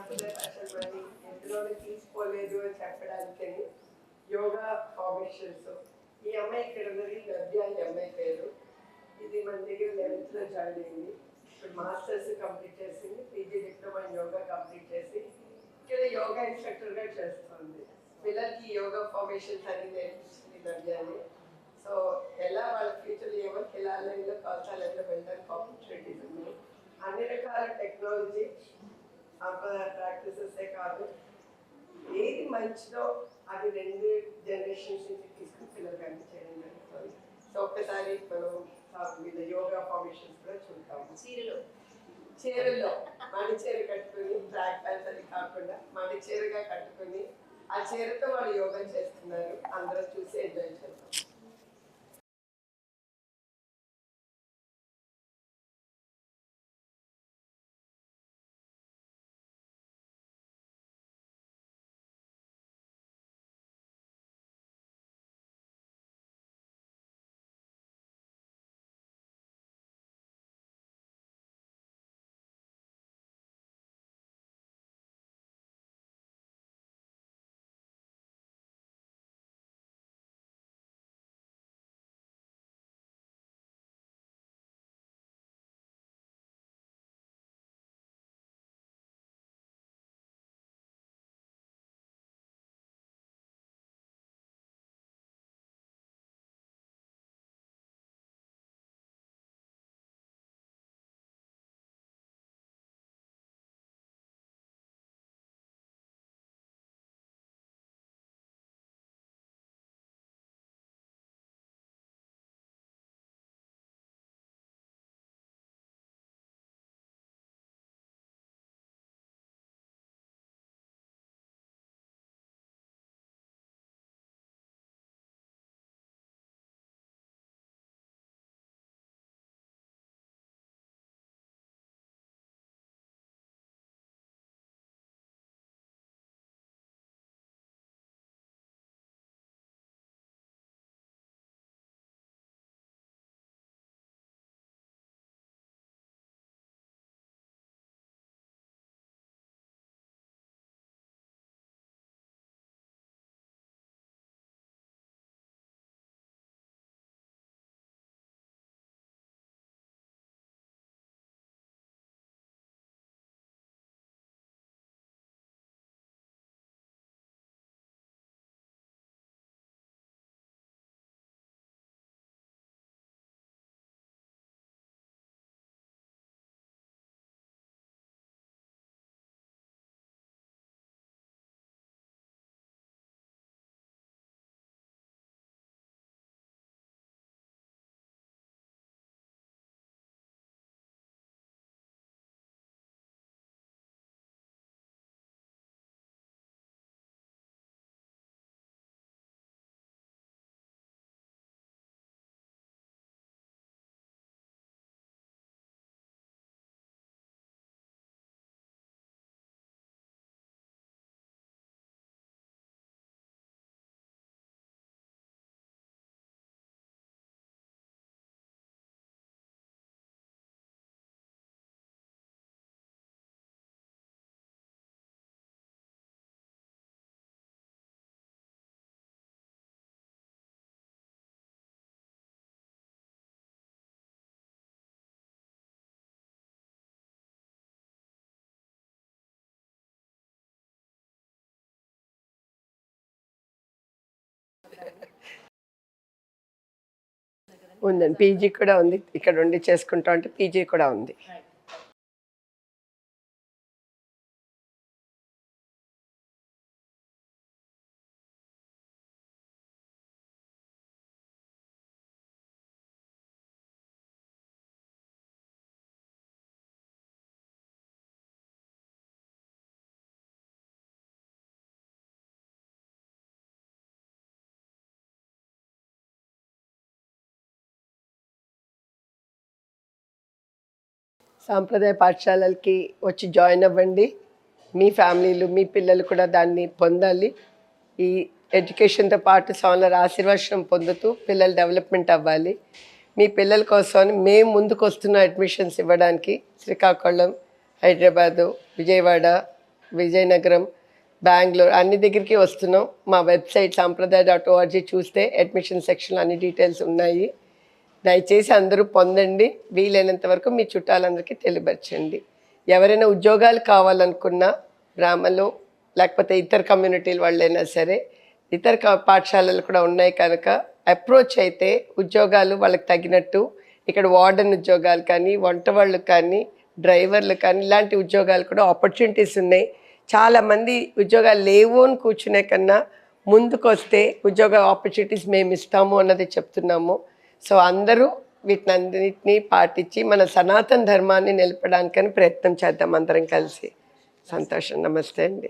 సాంప్రదాయ భాషలు మరి ఎందులోనే తీసుకోలేదు అని చెప్పడానికని యోగా ఫార్మేషన్స్. ఈ అమ్మాయి ఇక్కడ ఉన్నది నవ్య, ఈ అమ్మాయి పేరు. ఇది మన దగ్గర 11th జాయిన్ అయింది. ఇప్పుడు మాస్టర్స్ కంప్లీట్ చేసింది, PG diploma in yoga complete చేసి ఇక్కడ యోగా ఇన్స్ట్రక్టర్గా చేస్తుంది. పిల్లలకి యోగా ఫార్మేషన్స్ అని నేర్పించింది నవ్యాన్ని. సో ఎలా వాళ్ళ ఫ్యూచర్లో ఏమో ఎలా లైన్లో కౌశల్యంలో వెళ్ళడానికి ఆపర్చునిటీస్ ఉన్నాయి. అన్ని రకాల టెక్నాలజీ సాంప్రదాయ ప్రాక్టీసెసే కాదు, ఏది మంచిదో అది 2 జనరేషన్స్ నుంచి తీసుకుని పిల్లలకి అందచేయడం జరుగుతుంది. సో ఒక్కసారి మనం వీళ్ళ యోగా ఫార్మేషన్స్ కూడా చూద్దాము. చీరల్లో మడి చీర కట్టుకుని, బ్లాక్ ప్యాంట్స్ అది కాకుండా మడి చీరగా కట్టుకుని ఆ చీరతో వాళ్ళు యోగా చేస్తున్నారు. అందరూ చూసి ఎంజాయ్ చేద్దాం. ఉందండి, పీజీ కూడా ఉంది. ఇక్కడ ఉండి చేసుకుంటా అంటే పీజీ కూడా ఉంది. సాంప్రదాయ పాఠశాలలకి వచ్చి జాయిన్ అవ్వండి. మీ ఫ్యామిలీలు, మీ పిల్లలు కూడా దాన్ని పొందాలి. ఈ ఎడ్యుకేషన్తో పాటు స్వాముల ఆశీర్వచనం పొందుతూ పిల్లలు డెవలప్మెంట్ అవ్వాలి. మీ పిల్లల కోసం మేము ముందుకు వస్తున్న అడ్మిషన్స్ ఇవ్వడానికి శ్రీకాకుళం, హైదరాబాదు, విజయవాడ, విజయనగరం, బెంగళూరు అన్ని దగ్గరికి వస్తున్నాం. మా వెబ్సైట్ sampradaya.org చూస్తే అడ్మిషన్ సెక్షన్లో అన్ని డీటెయిల్స్ ఉన్నాయి. దయచేసి అందరూ పొందండి. వీలైనంత వరకు మీ చుట్టాలందరికీ తెలియపరచండి. ఎవరైనా ఉద్యోగాలు కావాలనుకున్నా బ్రాహ్మణులు లేకపోతే ఇతర కమ్యూనిటీల వాళ్ళైనా సరే, ఇతర పాఠశాలలు కూడా ఉన్నాయి కనుక అప్రోచ్ అయితే ఉద్యోగాలు వాళ్ళకి తగినట్టు ఇక్కడ వార్డెన్ ఉద్యోగాలు కానీ, వంట వాళ్ళు కానీ, డ్రైవర్లు కానీ ఇలాంటి ఉద్యోగాలు కూడా ఆపర్చునిటీస్ ఉన్నాయి. చాలామంది ఉద్యోగాలు లేవు అని కూర్చునే కన్నా ముందుకు వస్తే ఉద్యోగ ఆపర్చునిటీస్ మేము ఇస్తాము అన్నది చెప్తున్నాము. సో అందరూ వీటినన్నిటినీ పాటించి మన సనాతన ధర్మాన్ని నిలపడానికని ప్రయత్నం చేద్దాం అందరం కలిసి. సంతోషం. నమస్తే అండి.